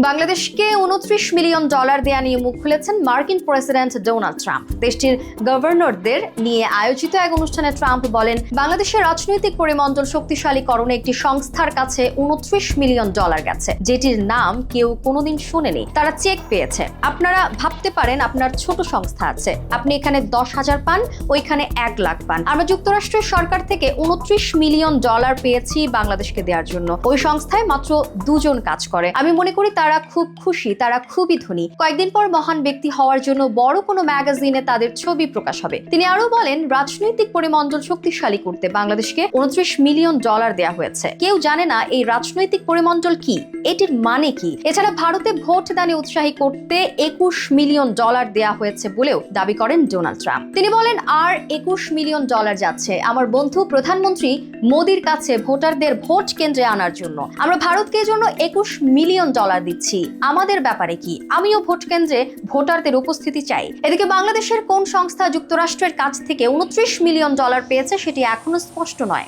বাংলাদেশকে $29 মিলিয়ন দেয়া নিয়ে মুখ খুলেছেন মার্কিন প্রেসিডেন্ট ডোনাল্ড ট্রাম্প। দেশটির গভর্নরদের নিয়ে আয়োজিত এক অনুষ্ঠানে ট্রাম্প বলেন, বাংলাদেশের রাজনৈতিক পরিমণ্ডল শক্তিশালীকরণে একটি সংস্থার কাছে $29 মিলিয়ন গেছে, যেটির নাম কেউ কোনোদিন শুনেনি। তারা চেক পেয়েছে। আপনারা ভাবতে পারেন আপনার ছোট সংস্থা আছে, আপনি এখানে 10,000 পান, ওইখানে 1 লাখ পান। আমরা যুক্তরাষ্ট্রের সরকার থেকে $29 মিলিয়ন পেয়েছি বাংলাদেশকে দেওয়ার জন্য। ওই সংস্থায় মাত্র 2 জন কাজ করে। আমি মনে করি তারা খুব খুশি, তারা খুবই ধনী। কয়েকদিন পর মহান ব্যক্তি হওয়ার জন্য বড় কোনো ম্যাগাজিনে তাদের ছবি প্রকাশ হবে। তিনি আরো বলেন, রাজনৈতিক পরিমণ্ডল শক্তিশালী করতে বাংলাদেশকে $29 মিলিয়ন দেয়া হয়েছে। কেউ জানে না এই রাজনৈতিক পরিমণ্ডল কি, এটির মানে কি। এছাড়া ভারতে ভোট দানে উৎসাহী করতে $21 মিলিয়ন দেয়া হয়েছে বলেও দাবি করেন ডোনাল্ড ট্রাম্প। তিনি বলেন, আর $21 মিলিয়ন যাচ্ছে আমার বন্ধু প্রধানমন্ত্রী মোদির কাছে ভোটারদের ভোট কেন্দ্রে আনার জন্য। আমরা ভারতকে জন্য $21 মিলিয়ন দিচ্ছি। আমাদের ব্যাপারে কি? আমিও ভোট কেন্দ্রে ভোটারদের উপস্থিতি চাই। এদিকে বাংলাদেশের কোন সংস্থা যুক্তরাষ্ট্রের কাছ থেকে $29 মিলিয়ন পেয়েছে সেটি এখনো স্পষ্ট নয়।